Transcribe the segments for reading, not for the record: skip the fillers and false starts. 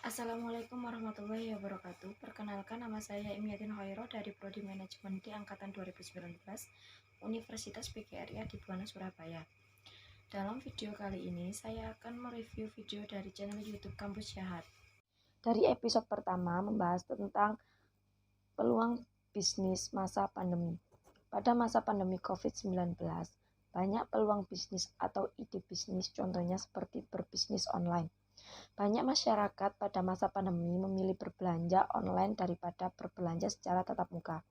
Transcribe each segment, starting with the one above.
Assalamualaikum warahmatullahi wabarakatuh. Perkenalkan, nama saya Imyatin Hoiro dari Prodi Manajemen di Angkatan 2019 Universitas PGRI Adibuana Surabaya. Dalam video kali ini, saya akan mereview video dari channel YouTube Kampus Syahad. Dari episode pertama membahas tentang peluang bisnis masa pandemi. Pada masa pandemi COVID-19, banyak peluang bisnis atau ide bisnis, contohnya seperti berbisnis online. Banyak masyarakat pada masa pandemi memilih berbelanja online daripada berbelanja secara tatap muka.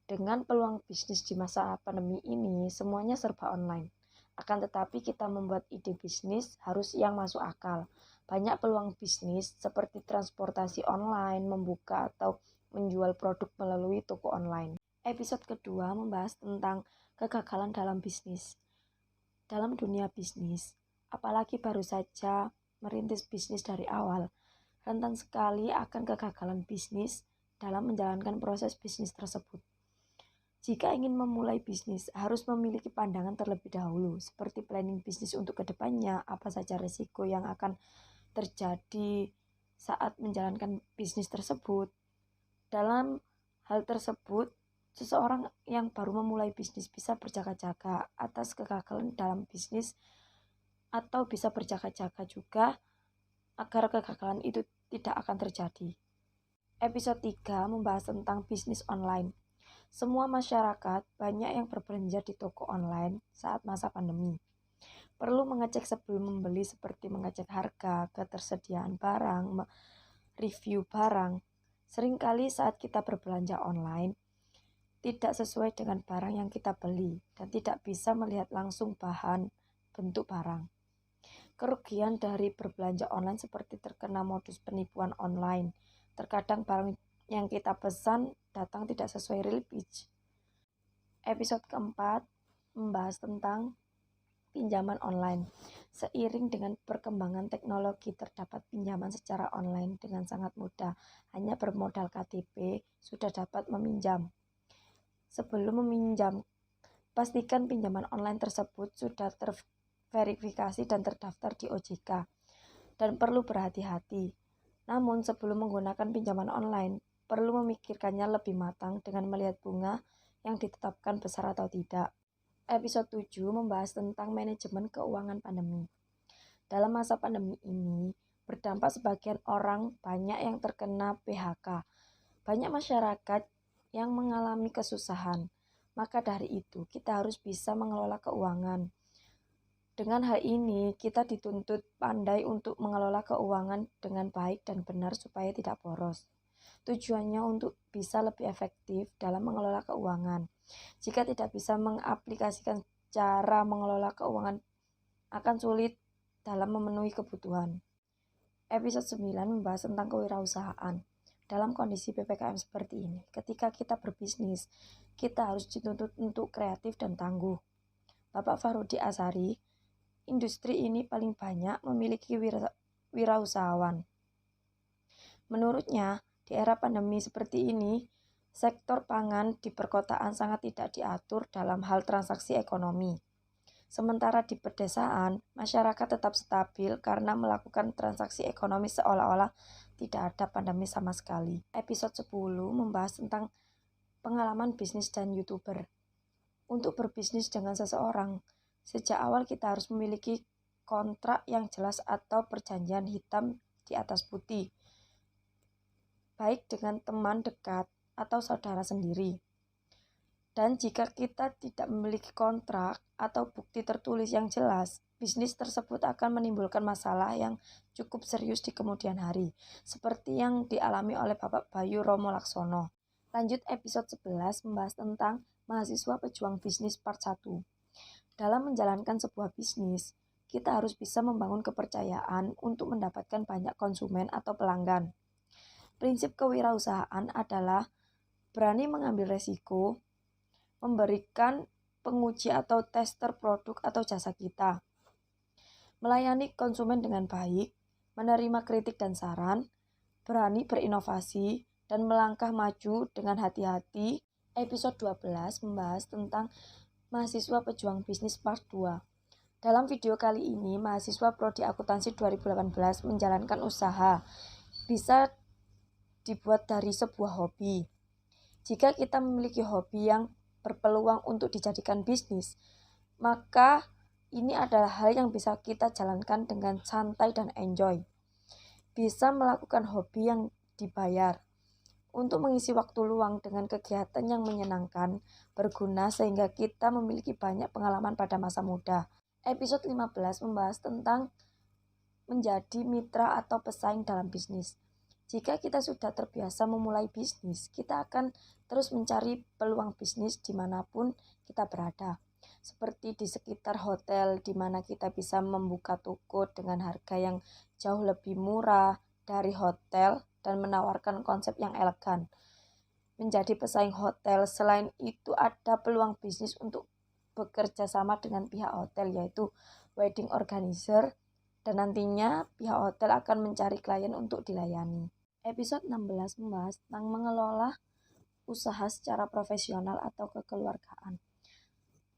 Dengan peluang bisnis di masa pandemi ini, semuanya serba online. Akan tetapi kita membuat ide bisnis harus yang masuk akal. Banyak peluang bisnis seperti transportasi online, membuka atau menjual produk melalui toko online. Episode kedua membahas tentang kegagalan dalam bisnis. Dalam dunia bisnis, apalagi baru saja merintis bisnis dari awal, rentan sekali akan kegagalan bisnis dalam menjalankan proses bisnis tersebut. Jika ingin memulai bisnis, harus memiliki pandangan terlebih dahulu, seperti planning bisnis untuk kedepannya, apa saja risiko yang akan terjadi saat menjalankan bisnis tersebut. Dalam hal tersebut, seseorang yang baru memulai bisnis bisa berjaga-jaga atas kegagalan dalam bisnis, atau bisa berjaga-jaga juga agar kegagalan itu tidak akan terjadi. Episode 3 membahas tentang bisnis online. Semua masyarakat banyak yang berbelanja di toko online saat masa pandemi. Perlu mengecek sebelum membeli, seperti mengecek harga, ketersediaan barang, review barang. Seringkali saat kita berbelanja online, tidak sesuai dengan barang yang kita beli dan tidak bisa melihat langsung bahan bentuk barang. Kerugian dari berbelanja online seperti terkena modus penipuan online. Terkadang barang yang kita pesan datang tidak sesuai real page. Episode keempat membahas tentang pinjaman online. Seiring dengan perkembangan teknologi, terdapat pinjaman secara online dengan sangat mudah. Hanya bermodal KTP sudah dapat meminjam. Sebelum meminjam, pastikan pinjaman online tersebut sudah terverifikasi dan terdaftar di OJK dan perlu berhati-hati. Namun sebelum menggunakan pinjaman online, perlu memikirkannya lebih matang dengan melihat bunga yang ditetapkan besar atau tidak. Episode 7 membahas tentang manajemen keuangan pandemi. Dalam masa pandemi ini, berdampak sebagian orang banyak yang terkena PHK. Banyak masyarakat yang mengalami kesusahan. Maka dari itu, kita harus bisa mengelola keuangan. Dengan hal ini, kita dituntut pandai untuk mengelola keuangan dengan baik dan benar supaya tidak boros. Tujuannya untuk bisa lebih efektif dalam mengelola keuangan. Jika tidak bisa mengaplikasikan cara mengelola keuangan, akan sulit dalam memenuhi kebutuhan. Episode 9 membahas tentang kewirausahaan. Dalam kondisi PPKM seperti ini, ketika kita berbisnis, kita harus dituntut untuk kreatif dan tangguh. Bapak Farudi Asari, industri ini paling banyak memiliki wirausahawan. Menurutnya, di era pandemi seperti ini, sektor pangan di perkotaan sangat tidak diatur dalam hal transaksi ekonomi. Sementara di pedesaan, masyarakat tetap stabil karena melakukan transaksi ekonomi seolah-olah tidak ada pandemi sama sekali. Episode 10 membahas tentang pengalaman bisnis dan YouTuber. Untuk berbisnis dengan seseorang, sejak awal kita harus memiliki kontrak yang jelas atau perjanjian hitam di atas putih, baik dengan teman dekat atau saudara sendiri. Dan jika kita tidak memiliki kontrak atau bukti tertulis yang jelas, bisnis tersebut akan menimbulkan masalah yang cukup serius di kemudian hari, seperti yang dialami oleh Bapak Bayu Romo Laksono. Lanjut episode 11 membahas tentang mahasiswa pejuang bisnis part 1. Dalam menjalankan sebuah bisnis, kita harus bisa membangun kepercayaan untuk mendapatkan banyak konsumen atau pelanggan. Prinsip kewirausahaan adalah berani mengambil resiko, memberikan penguji atau tester produk atau jasa kita, melayani konsumen dengan baik, menerima kritik dan saran, berani berinovasi, dan melangkah maju dengan hati-hati. Episode 12 membahas tentang mahasiswa pejuang bisnis part 2. Dalam video kali ini, mahasiswa Prodi Akuntansi 2018 menjalankan usaha bisa dibuat dari sebuah hobi. Jika kita memiliki hobi yang berpeluang untuk dijadikan bisnis, maka ini adalah hal yang bisa kita jalankan dengan santai dan enjoy. Bisa melakukan hobi yang dibayar untuk mengisi waktu luang dengan kegiatan yang menyenangkan, berguna sehingga kita memiliki banyak pengalaman pada masa muda. Episode 15 membahas tentang menjadi mitra atau pesaing dalam bisnis. Jika kita sudah terbiasa memulai bisnis, kita akan terus mencari peluang bisnis dimanapun kita berada. Seperti di sekitar hotel, di mana kita bisa membuka toko dengan harga yang jauh lebih murah dari hotel dan menawarkan konsep yang elegan. Menjadi pesaing hotel, selain itu ada peluang bisnis untuk bekerja sama dengan pihak hotel, yaitu wedding organizer, dan nantinya pihak hotel akan mencari klien untuk dilayani. Episode 16 membahas tentang mengelola usaha secara profesional atau kekeluargaan.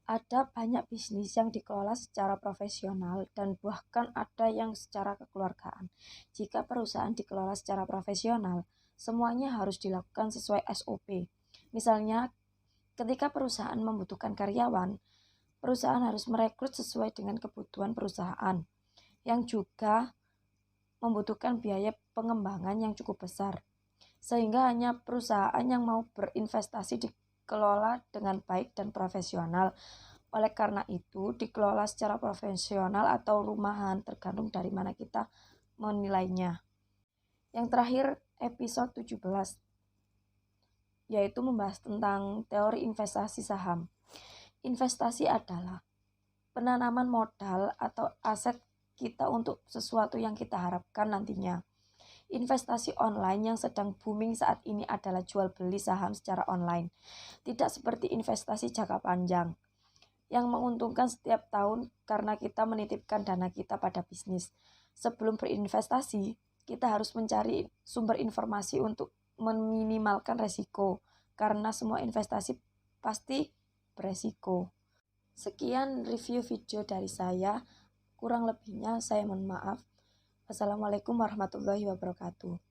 Ada banyak bisnis yang dikelola secara profesional dan bahkan ada yang secara kekeluargaan. Jika perusahaan dikelola secara profesional, semuanya harus dilakukan sesuai SOP. Misalnya, ketika perusahaan membutuhkan karyawan, perusahaan harus merekrut sesuai dengan kebutuhan perusahaan, yang juga membutuhkan biaya pengembangan yang cukup besar. Sehingga hanya perusahaan yang mau berinvestasi dikelola dengan baik dan profesional. Oleh karena itu, dikelola secara profesional atau rumahan tergantung dari mana kita menilainya. Yang terakhir, episode 17, yaitu membahas tentang teori investasi saham. Investasi adalah penanaman modal atau aset kita untuk sesuatu yang kita harapkan nantinya. Investasi online yang sedang booming saat ini adalah jual beli saham secara online. Tidak seperti investasi jangka panjang yang menguntungkan setiap tahun karena kita menitipkan dana kita pada bisnis. Sebelum berinvestasi, kita harus mencari sumber informasi untuk meminimalkan resiko, karena semua investasi pasti beresiko. Sekian review video dari saya, kurang lebihnya saya mohon maaf. Wassalamualaikum warahmatullahi wabarakatuh.